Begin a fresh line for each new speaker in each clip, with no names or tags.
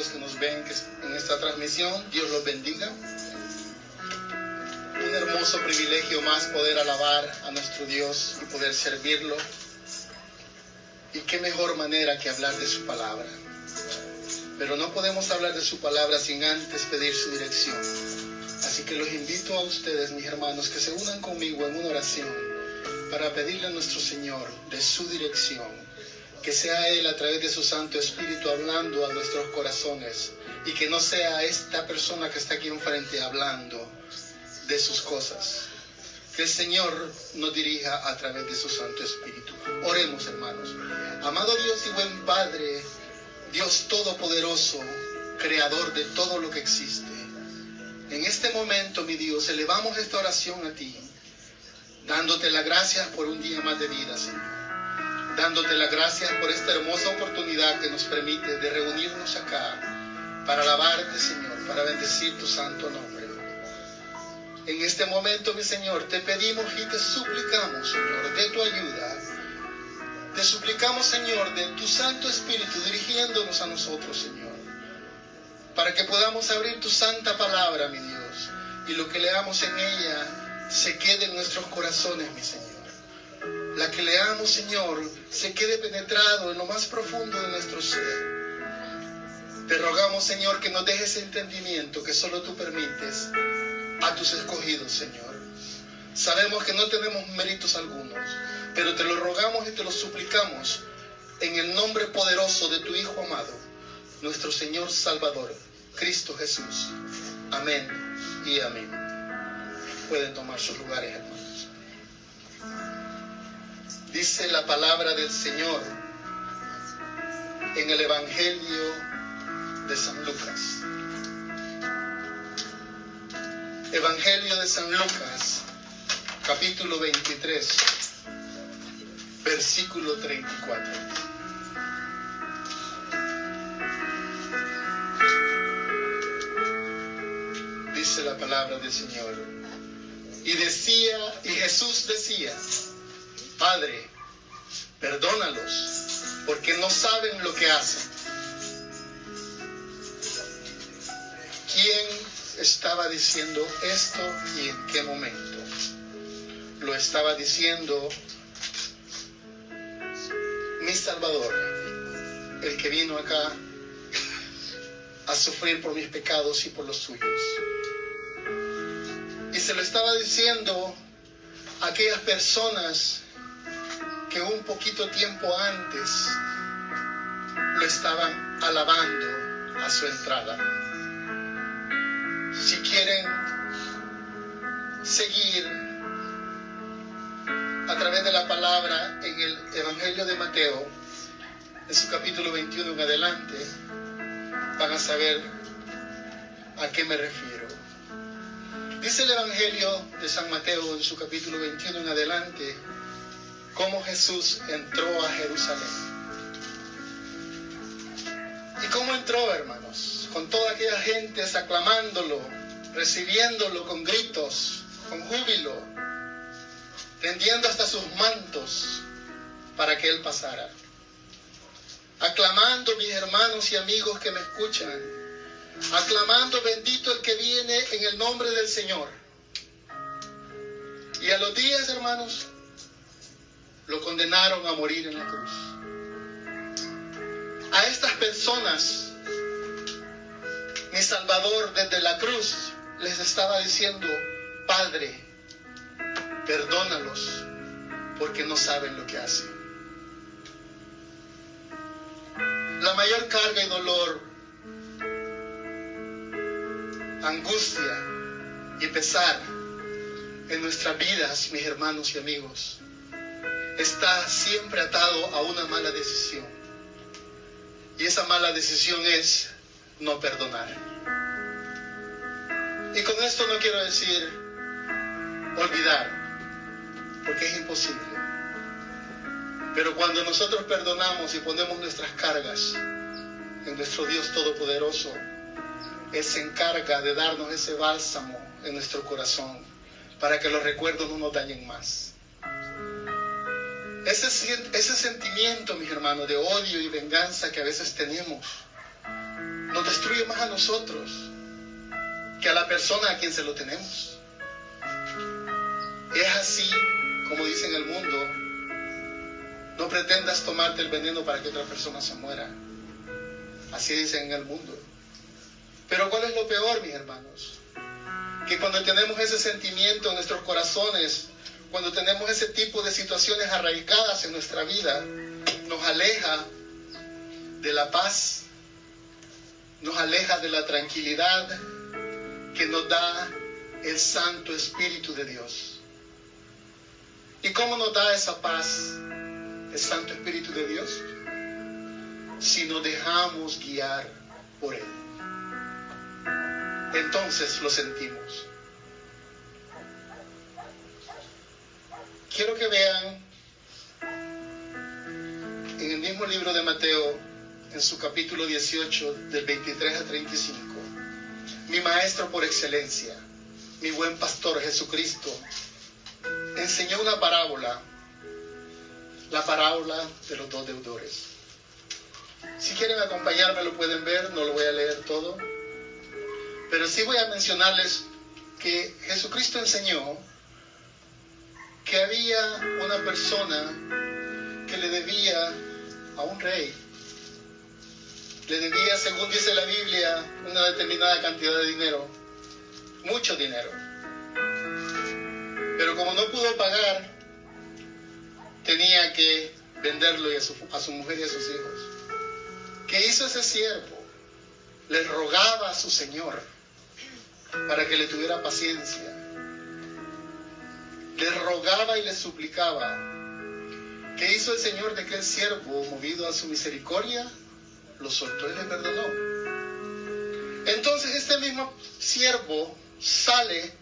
amigos que nos ven en esta transmisión. Dios los bendiga. Un hermoso privilegio más poder alabar a nuestro Dios y poder servirlo. Y qué mejor manera que hablar de su palabra. Pero no podemos hablar de su palabra sin antes pedir su dirección. Así que los invito a ustedes, mis hermanos, que se unan conmigo en una oración para pedirle a nuestro Señor de su dirección, que sea Él a través de su Santo Espíritu hablando a nuestros corazones y que no sea esta persona que está aquí enfrente hablando de sus cosas. Que el Señor nos dirija a través de su Santo Espíritu. Oremos, hermanos. Amado Dios y buen Padre, Dios Todopoderoso, Creador de todo lo que existe. En este momento, mi Dios, elevamos esta oración a ti, dándote las gracias por un día más de vida, Señor. Dándote las gracias por esta hermosa oportunidad que nos permite de reunirnos acá para alabarte, Señor, para bendecir tu santo nombre. En este momento, mi Señor, te pedimos y te suplicamos, Señor, de tu ayuda. Te suplicamos, Señor, de tu Santo Espíritu dirigiéndonos a nosotros, Señor, para que podamos abrir tu santa palabra, mi Dios, y lo que leamos en ella se quede en nuestros corazones, mi Señor. La que leamos, Señor, se quede penetrado en lo más profundo de nuestro ser. Te rogamos, Señor, que nos dejes entendimiento que solo tú permites a tus escogidos, Señor. Sabemos que no tenemos méritos algunos, pero te lo rogamos y te lo suplicamos en el nombre poderoso de tu Hijo amado, nuestro Señor Salvador, Cristo Jesús. Amén y amén. Pueden tomar sus lugares, hermanos. Dice la palabra del Señor en el Evangelio de San Lucas. Evangelio de San Lucas, capítulo 23, versículo 34. Dice la palabra del Señor. Y Jesús decía: Padre, perdónalos, porque no saben lo que hacen. ¿Quién estaba diciendo esto y en qué momento? Lo estaba diciendo mi Salvador, el que vino acá a sufrir por mis pecados y por los suyos. Y se lo estaba diciendo a aquellas personas que un poquito tiempo antes lo estaban alabando a su entrada. Si quieren seguir a través de la palabra en el Evangelio de Mateo, en su capítulo 21 en adelante, van a saber a qué me refiero. Dice el Evangelio de San Mateo en su capítulo 21 en adelante, cómo Jesús entró a Jerusalén. ¿Y cómo entró, hermanos? Con toda aquella gente aclamándolo, recibiéndolo con gritos, con júbilo, tendiendo hasta sus mantos para que Él pasara. Aclamando, mis hermanos y amigos que me escuchan, aclamando: bendito el que viene en el nombre del Señor. Y a los días, hermanos, lo condenaron a morir en la cruz. A estas personas, mi Salvador desde la cruz les estaba diciendo: Padre, perdónalos, porque no saben lo que hacen. La mayor carga y dolor, angustia y pesar en nuestras vidas, mis hermanos y amigos, está siempre atado a una mala decisión. Y esa mala decisión es no perdonar. Y con esto no quiero decir olvidar, porque es imposible. Pero cuando nosotros perdonamos y ponemos nuestras cargas en nuestro Dios Todopoderoso, Él se encarga de darnos ese bálsamo en nuestro corazón para que los recuerdos no nos dañen más. Ese sentimiento, mis hermanos, de odio y venganza que a veces tenemos, nos destruye más a nosotros que a la persona a quien se lo tenemos. Es así como dice en el mundo: no pretendas tomarte el veneno para que otra persona se muera. Así dicen en el mundo. Pero ¿cuál es lo peor, mis hermanos? Que cuando tenemos ese sentimiento en nuestros corazones, cuando tenemos ese tipo de situaciones arraigadas en nuestra vida, nos aleja de la paz, nos aleja de la tranquilidad que nos da el Santo Espíritu de Dios. ¿Y cómo nos da esa paz el Santo Espíritu de Dios? Si nos dejamos guiar por Él. Entonces lo sentimos. Quiero que vean en el mismo libro de Mateo, en su capítulo 18, del 23 al 35, mi maestro por excelencia, mi buen pastor Jesucristo, enseñó una parábola, la parábola de los dos deudores. Si quieren acompañarme lo pueden ver, no lo voy a leer todo, pero sí voy a mencionarles que Jesucristo enseñó que había una persona que le debía a un rey. Le debía, según dice la Biblia, una determinada cantidad de dinero, mucho dinero. Pero como no pudo pagar, tenía que venderlo y a su mujer y a sus hijos. ¿Qué hizo ese siervo? Le rogaba a su señor para que le tuviera paciencia. Le rogaba y le suplicaba. ¿Qué hizo el Señor de aquel siervo? Movido a su misericordia, lo soltó y le perdonó. Entonces este mismo siervo sale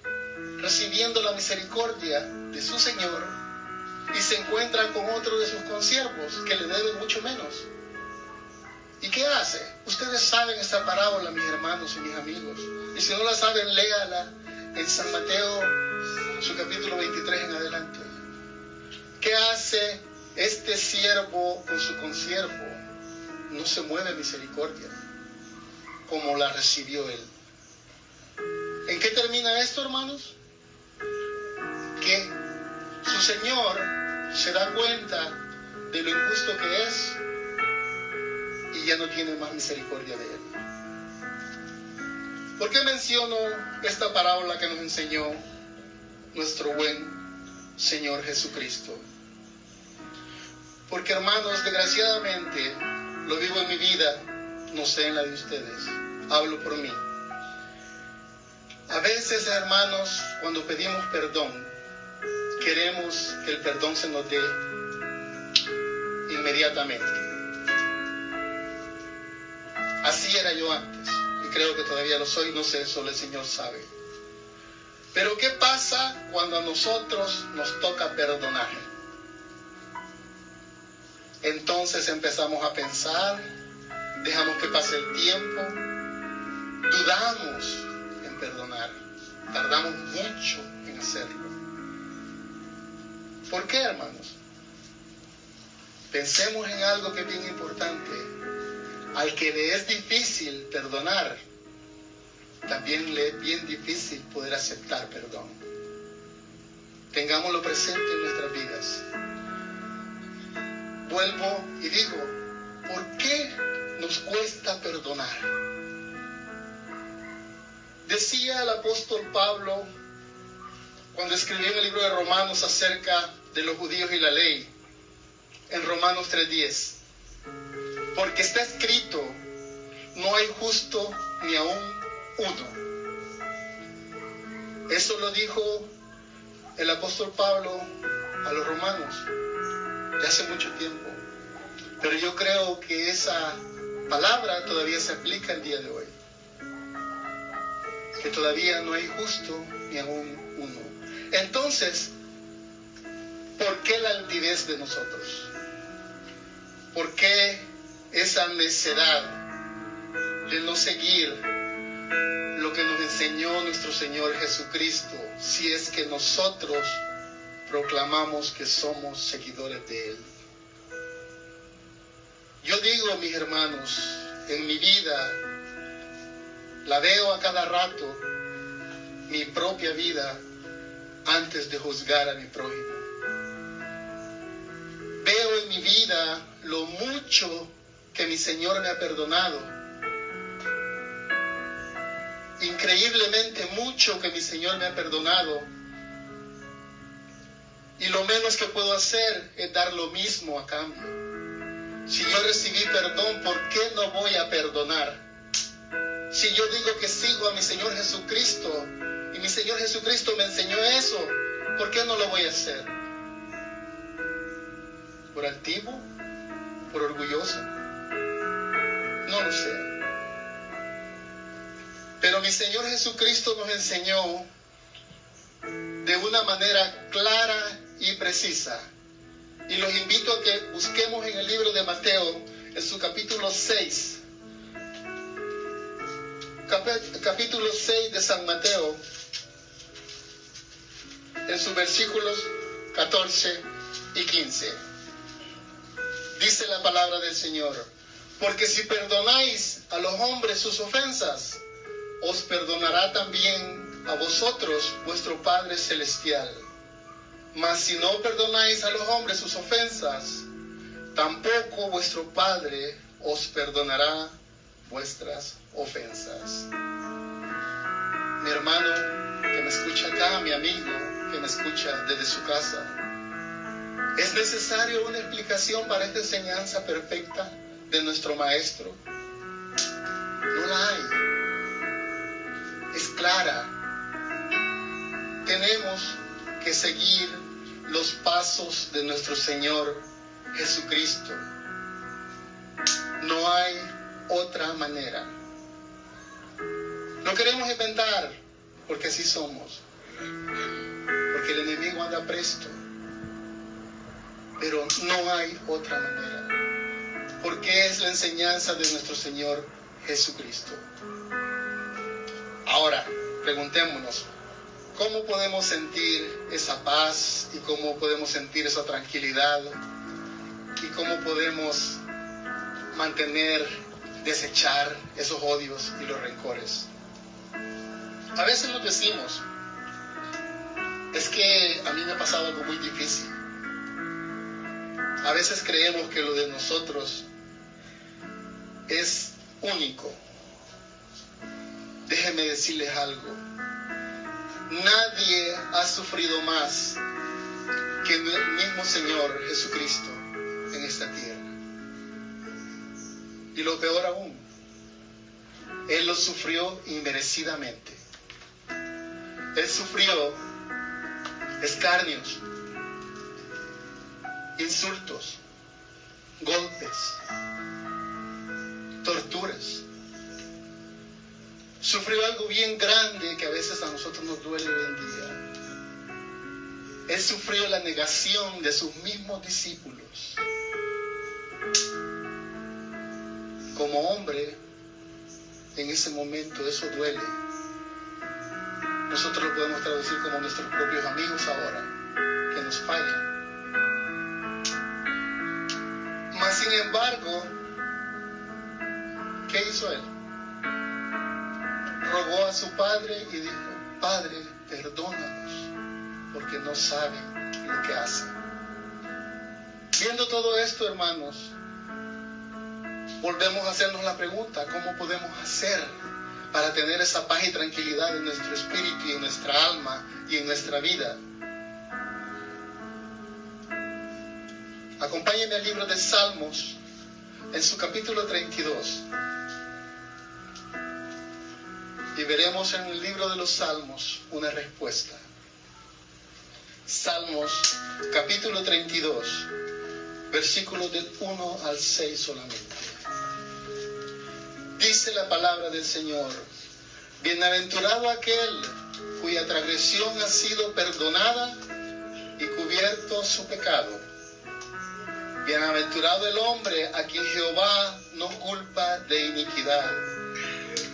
recibiendo la misericordia de su Señor y se encuentra con otro de sus consiervos que le debe mucho menos. ¿Y qué hace? Ustedes saben esta parábola, mis hermanos y mis amigos. Y si no la saben, léala en San Mateo, su capítulo 23 en adelante. ¿Qué hace este siervo con su consiervo? No se mueve misericordia como la recibió él. ¿En qué termina esto, hermanos? Que su señor se da cuenta de lo injusto que es y ya no tiene más misericordia de él. ¿Por qué menciono esta parábola que nos enseñó nuestro buen Señor Jesucristo? Porque, hermanos, desgraciadamente, lo vivo en mi vida, no sé en la de ustedes, hablo por mí. A veces, hermanos, cuando pedimos perdón, queremos que el perdón se nos dé inmediatamente. Así era yo antes, y creo que todavía lo soy, no sé, solo el Señor sabe. Pero ¿qué pasa cuando a nosotros nos toca perdonar? Entonces empezamos a pensar, dejamos que pase el tiempo, dudamos en perdonar, tardamos mucho en hacerlo. ¿Por qué, hermanos? Pensemos en algo que es bien importante. Al que le es difícil perdonar, también le es bien difícil poder aceptar perdón. Tengámoslo presente en nuestras vidas. Vuelvo y digo, ¿por qué nos cuesta perdonar? Decía el apóstol Pablo cuando escribió en el libro de Romanos acerca de los judíos y la ley, en Romanos 3:10, porque está escrito, no hay justo ni aún uno. Eso lo dijo el apóstol Pablo a los romanos de hace mucho tiempo. Pero yo creo que esa palabra todavía se aplica el día de hoy. Que todavía no hay justo ni aún uno. Entonces, ¿por qué la altivez de nosotros? ¿Por qué esa necedad de no seguir lo que nos enseñó nuestro Señor Jesucristo, si es que nosotros proclamamos que somos seguidores de Él? Yo digo, mis hermanos, en mi vida La veo a cada rato, mi propia vida, antes de juzgar a mi prójimo. Veo en mi vida lo mucho que mi Señor me ha perdonado. Increíblemente mucho que mi Señor me ha perdonado. Y lo menos que puedo hacer es dar lo mismo a cambio. Si yo recibí perdón, ¿por qué no voy a perdonar? Si yo digo que sigo a mi Señor Jesucristo, y mi Señor Jesucristo me enseñó eso, ¿por qué no lo voy a hacer? ¿Por altivo? ¿Por orgulloso? No lo sé. Pero mi Señor Jesucristo nos enseñó de una manera clara y precisa. Y los invito a que busquemos en el libro de Mateo, en su capítulo 6. Capítulo 6 de San Mateo, en sus versículos 14 y 15. Dice la palabra del Señor: porque si perdonáis a los hombres sus ofensas, os perdonará también a vosotros vuestro Padre Celestial. Mas si no perdonáis a los hombres sus ofensas, tampoco vuestro Padre os perdonará vuestras ofensas. Mi hermano que me escucha acá, mi amigo que me escucha desde su casa, ¿es necesario una explicación para esta enseñanza perfecta de nuestro Maestro? No la hay. Es clara. Tenemos que seguir los pasos de nuestro Señor Jesucristo. No hay otra manera. No queremos inventar, porque así somos. Porque el enemigo anda presto. Pero no hay otra manera. Porque es la enseñanza de nuestro Señor Jesucristo. Ahora, preguntémonos, ¿cómo podemos sentir esa paz y cómo podemos sentir esa tranquilidad y cómo podemos desechar esos odios y los rencores? A veces nos decimos, es que a mí me ha pasado algo muy difícil. A veces creemos que lo de nosotros es único. Déjenme decirles algo. Nadie ha sufrido más que el mismo Señor Jesucristo en esta tierra. Y lo peor aún, Él lo sufrió inmerecidamente. Él sufrió escarnios, insultos, golpes, torturas. Sufrió algo bien grande que a veces a nosotros nos duele hoy en día. Él sufrió la negación de sus mismos discípulos. Como hombre, en ese momento eso duele. Nosotros lo podemos traducir como nuestros propios amigos ahora, que nos fallan. Mas sin embargo, ¿qué hizo Él? Rogó a su Padre y dijo: Padre, perdónanos, porque no saben lo que hacen. Viendo todo esto, hermanos, volvemos a hacernos la pregunta: ¿cómo podemos hacer para tener esa paz y tranquilidad en nuestro espíritu y en nuestra alma y en nuestra vida? Acompáñenme al libro de Salmos, en su capítulo 32. Y veremos en el libro de los Salmos una respuesta. Salmos, capítulo 32, versículos del 1 al 6 solamente. Dice la palabra del Señor: bienaventurado aquel cuya transgresión ha sido perdonada y cubierto su pecado. Bienaventurado el hombre a quien Jehová no culpa de iniquidad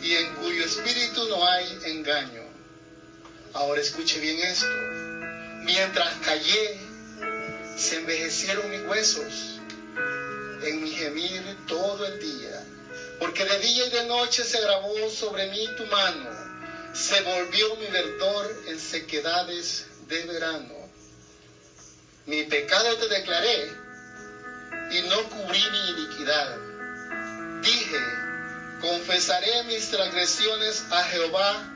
y en cuyo espíritu no hay engaño. Ahora escuche bien esto: mientras callé, se envejecieron mis huesos en mi gemir todo el día, Porque de día y de noche se agravó sobre mí tu mano, se volvió mi verdor en sequedades de verano. Mi pecado te declaré y no cubrí mi iniquidad. Dije, confesaré mis transgresiones a Jehová,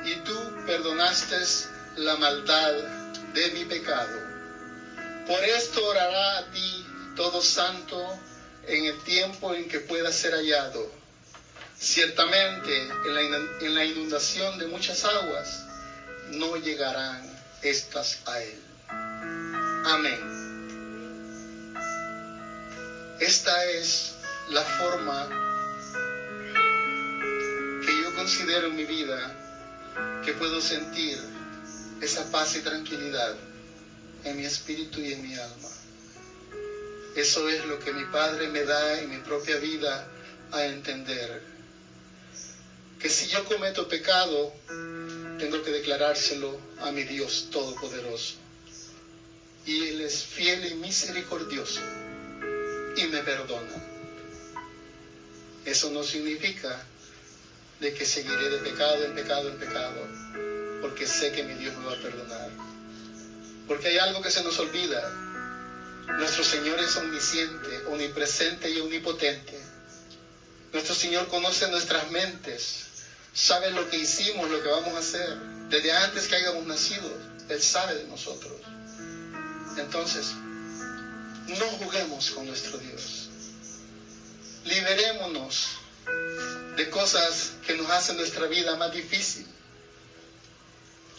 y tú perdonaste la maldad de mi pecado. Por esto orará a ti todo santo en el tiempo en que pueda ser hallado. Ciertamente en la inundación de muchas aguas no llegarán estas a él. Amén. Esta es la forma que yo considero en mi vida que puedo sentir esa paz y tranquilidad en mi espíritu y en mi alma. Eso es lo que mi Padre me da en mi propia vida a entender. Que si yo cometo pecado, tengo que declarárselo a mi Dios Todopoderoso. Y Él es fiel y misericordioso y me perdona. Eso no significa de que seguiré de pecado en pecado en pecado, porque sé que mi Dios me va a perdonar. Porque hay algo que se nos olvida. Nuestro Señor es omnisciente, omnipresente y omnipotente. Nuestro Señor conoce nuestras mentes, sabe lo que hicimos, lo que vamos a hacer. Desde antes que hayamos nacido, Él sabe de nosotros. Entonces, no juguemos con nuestro Dios. Liberémonos de cosas que nos hacen nuestra vida más difícil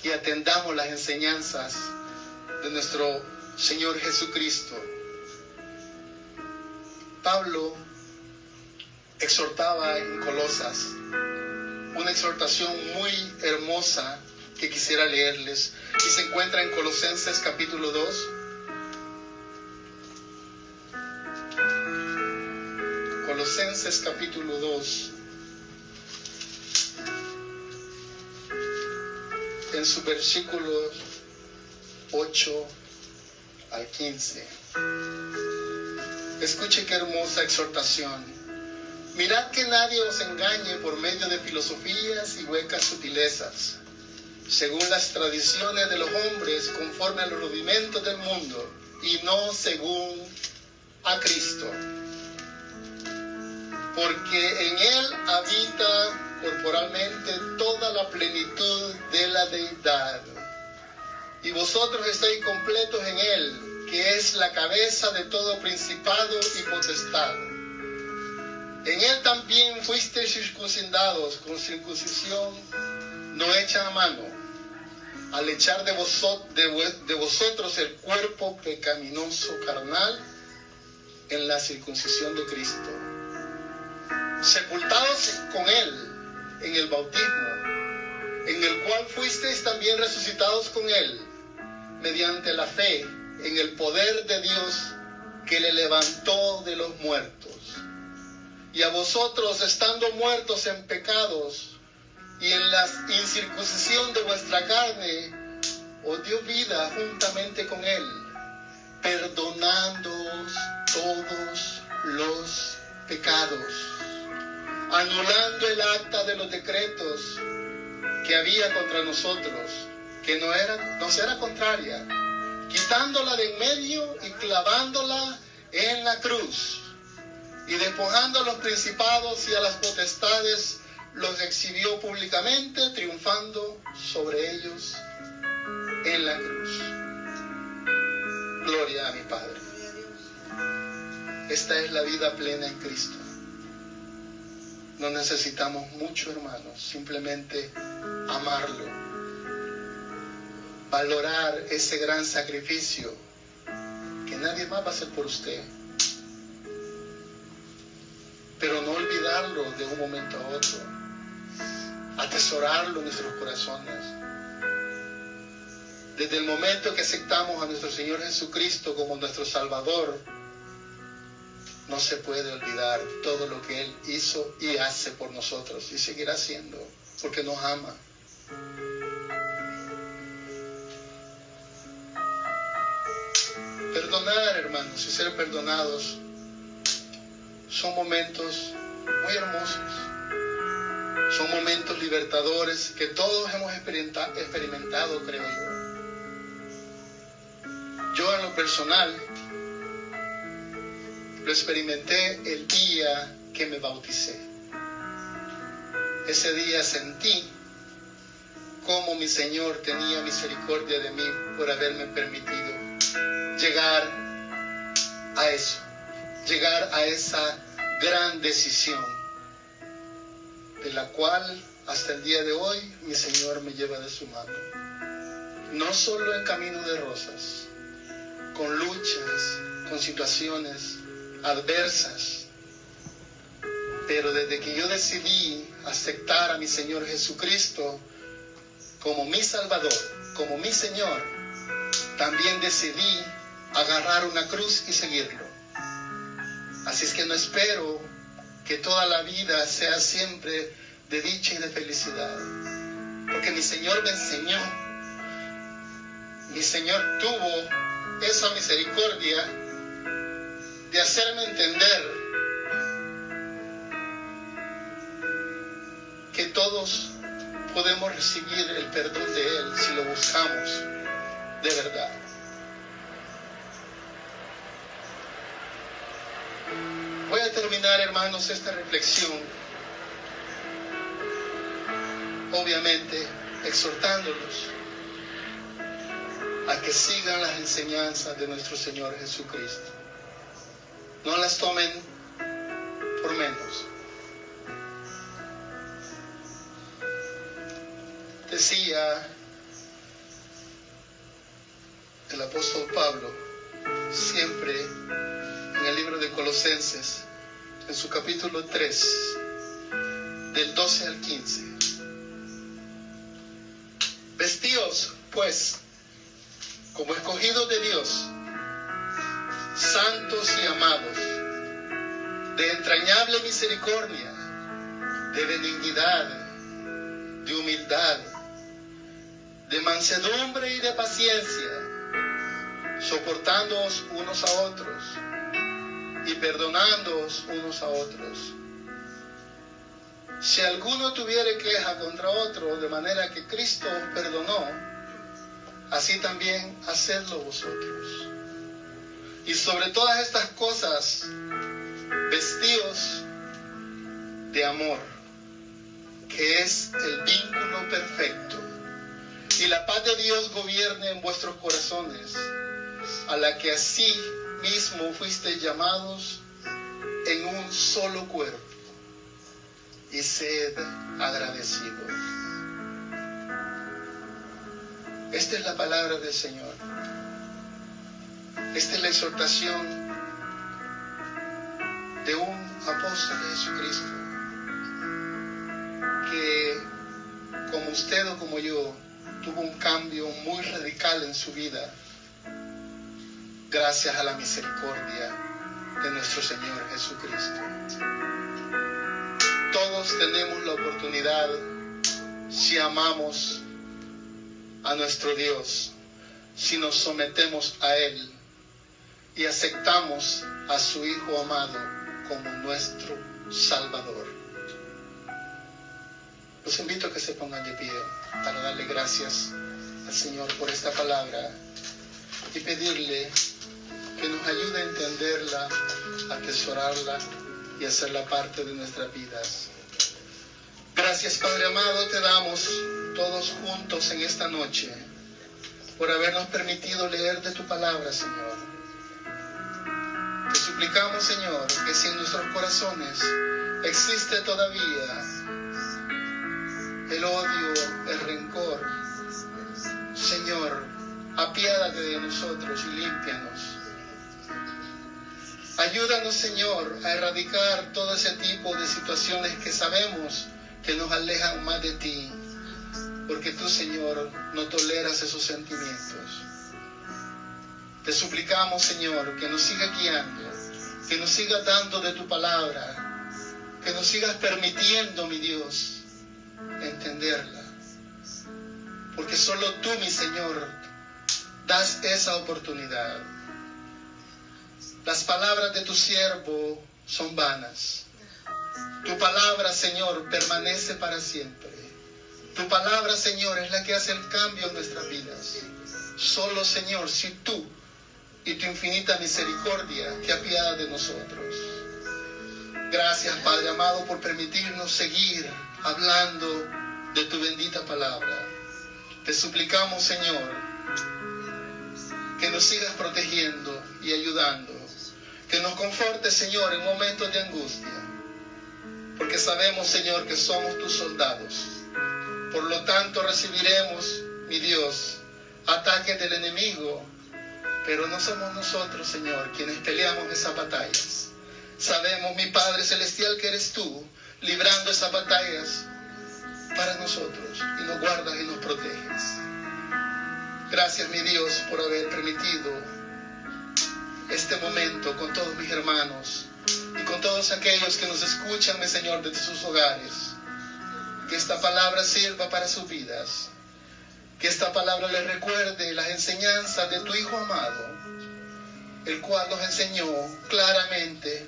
y atendamos las enseñanzas de nuestro Señor Jesucristo. Pablo exhortaba en Colosas una exhortación muy hermosa que quisiera leerles, y se encuentra en Colosenses capítulo 2. Colosenses capítulo 2, en sus versículos 8 al 15. Escuche qué hermosa exhortación. Mirad que nadie os engañe por medio de filosofías y huecas sutilezas, según las tradiciones de los hombres, conforme a los rudimentos del mundo, y no según a Cristo. Porque en Él habita corporalmente toda la plenitud de la deidad. Y vosotros estáis completos en Él, que es la cabeza de todo principado y potestad. En Él también fuisteis circuncidados con circuncisión no hecha a mano, al echar de vosotros el cuerpo pecaminoso carnal en la circuncisión de Cristo, sepultados con Él en el bautismo, en el cual fuisteis también resucitados con Él, mediante la fe en el poder de Dios que le levantó de los muertos. Y a vosotros, estando muertos en pecados y en la incircuncisión de vuestra carne, os dio vida juntamente con Él, perdonándoos todos los pecados, anulando el acta de los decretos que había contra nosotros, que nos era contraria, quitándola de en medio y clavándola en la cruz, y despojando a los principados y a las potestades, los exhibió públicamente, triunfando sobre ellos en la cruz. Gloria a mi Padre. Esta es la vida plena en Cristo. No necesitamos mucho, hermanos, simplemente amarlo, valorar ese gran sacrificio que nadie más va a hacer por usted, pero no olvidarlo de un momento a otro, atesorarlo en nuestros corazones. Desde el momento que aceptamos a nuestro Señor Jesucristo como nuestro Salvador, no se puede olvidar todo lo que Él hizo y hace por nosotros, y seguirá haciendo, porque nos ama. Perdonar, hermanos, y ser perdonados son momentos muy hermosos. Son momentos libertadores que todos hemos experimentado, creo yo. Yo en lo personal lo experimenté el día que me bauticé. Ese día sentí cómo mi Señor tenía misericordia de mí por haberme permitido llegar a eso, llegar a esa gran decisión, de la cual hasta el día de hoy mi Señor me lleva de su mano. No solo en camino de rosas, con luchas, con situaciones adversas, pero desde que yo decidí aceptar a mi Señor Jesucristo como mi Salvador, como mi Señor, también decidí agarrar una cruz y seguirlo. Así es que no espero que toda la vida sea siempre de dicha y de felicidad, porque mi Señor me enseñó, mi Señor tuvo esa misericordia de hacerme entender que todos podemos recibir el perdón de Él si lo buscamos de verdad. Voy a terminar, hermanos, esta reflexión, obviamente exhortándolos a que sigan las enseñanzas de nuestro Señor Jesucristo. No las tomen por menos. Decía el apóstol Pablo, siempre en el libro de Colosenses, en su capítulo 3, del 12 al 15. Vestíos, pues, como escogidos de Dios, santos y amados, de entrañable misericordia, de benignidad, de humildad, de mansedumbre y de paciencia, soportándoos unos a otros y perdonándoos unos a otros. Si alguno tuviere queja contra otro, de manera que Cristo os perdonó, así también hacedlo vosotros. Y sobre todas estas cosas, vestíos de amor, que es el vínculo perfecto, y la paz de Dios gobierne en vuestros corazones, a la que así mismo fuisteis llamados en un solo cuerpo, y sed agradecidos. Esta es la palabra del Señor. Esta es la exhortación de un apóstol de Jesucristo, que como usted o como yo, tuvo un cambio muy radical en su vida, gracias a la misericordia de nuestro Señor Jesucristo. Todos tenemos la oportunidad, si amamos a nuestro Dios, si nos sometemos a Él y aceptamos a su Hijo amado como nuestro Salvador. Los invito a que se pongan de pie para darle gracias al Señor por esta palabra y pedirle que nos ayude a entenderla, a atesorarla y hacerla parte de nuestras vidas. Gracias, Padre amado, te damos todos juntos en esta noche por habernos permitido leer de tu palabra, Señor. Te suplicamos, Señor, que si en nuestros corazones existe todavía el odio, el rencor, Señor, apiádate de nosotros y límpianos. Ayúdanos, Señor, a erradicar todo ese tipo de situaciones que sabemos que nos alejan más de ti, porque tú, Señor, no toleras esos sentimientos. Te suplicamos, Señor, que nos sigas guiando, que nos sigas dando de tu palabra, que nos sigas permitiendo, mi Dios, entenderla, porque solo tú, mi Señor, das esa oportunidad. Las palabras de tu siervo son vanas, Tu palabra, Señor, permanece para siempre. Tu palabra, Señor, es la que hace el cambio en nuestras vidas. Solo, Señor, si tú y tu infinita misericordia te apiadas de nosotros. Gracias, Padre amado, por permitirnos seguir hablando de tu bendita palabra. Te suplicamos, Señor, que nos sigas protegiendo y ayudando. Que nos confortes, Señor, en momentos de angustia. Porque sabemos, Señor, que somos tus soldados. Por lo tanto, recibiremos, mi Dios, ataques del enemigo. Pero no somos nosotros, Señor, quienes peleamos esas batallas. Sabemos, mi Padre Celestial, que eres tú, librando esas batallas para nosotros. Y nos guardas y nos proteges. Gracias, mi Dios, por haber permitido este momento con todos mis hermanos y con todos aquellos que nos escuchan, mi Señor, desde sus hogares. Que esta palabra sirva para sus vidas. Que esta palabra les recuerde las enseñanzas de tu Hijo amado, el cual nos enseñó claramente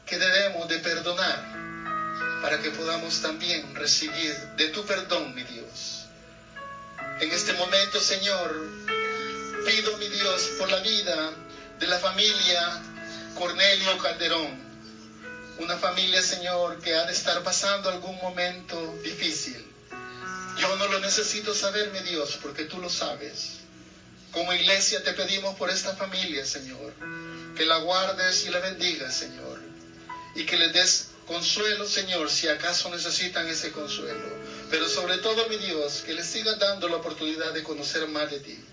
que debemos de perdonar para que podamos también recibir de tu perdón, mi Dios. En este momento, Señor, pido, mi Dios, por la vida de la familia Cornelio Calderón. Una familia, Señor, que ha de estar pasando algún momento difícil. Yo no lo necesito saber, mi Dios, porque tú lo sabes. Como iglesia te pedimos por esta familia, Señor, que la guardes y la bendigas, Señor, y que les des consuelo, Señor, si acaso necesitan ese consuelo. Pero sobre todo, mi Dios, que les sigas dando la oportunidad de conocer más de ti.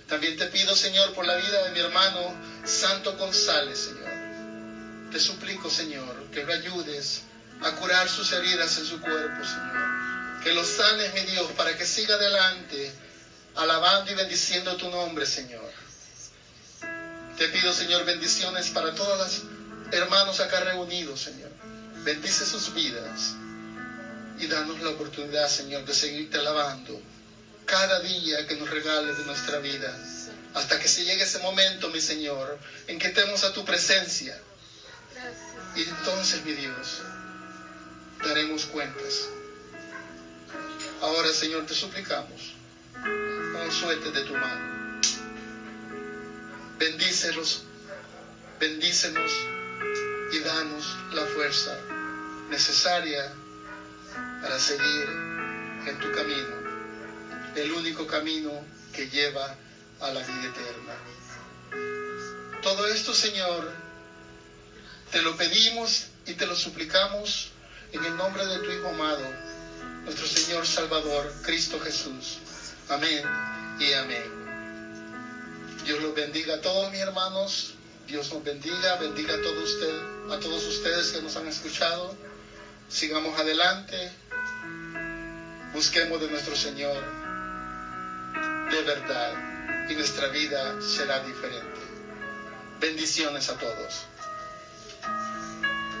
También te pido, Señor, por la vida de mi hermano Santo González, Señor. Te suplico, Señor, que lo ayudes a curar sus heridas en su cuerpo, Señor. Que lo sanes, mi Dios, para que siga adelante, alabando y bendiciendo tu nombre, Señor. Te pido, Señor, bendiciones para todos los hermanos acá reunidos, Señor. Bendice sus vidas y danos la oportunidad, Señor, de seguirte alabando cada día que nos regales de nuestra vida, hasta que se llegue ese momento, mi Señor, en que estemos a tu presencia. Y entonces, mi Dios, daremos cuentas. Ahora, Señor, te suplicamos, no sueltes de tu mano. Bendícenos y danos la fuerza necesaria para seguir en tu camino, el único camino que lleva a la vida eterna. Todo esto, Señor, te lo pedimos y te lo suplicamos en el nombre de tu Hijo amado, nuestro Señor Salvador, Cristo Jesús. Amén y amén. Dios los bendiga a todos mis hermanos. Dios nos bendiga a todos ustedes que nos han escuchado. Sigamos adelante. Busquemos de nuestro Señor de verdad y nuestra vida será diferente. Bendiciones a todos.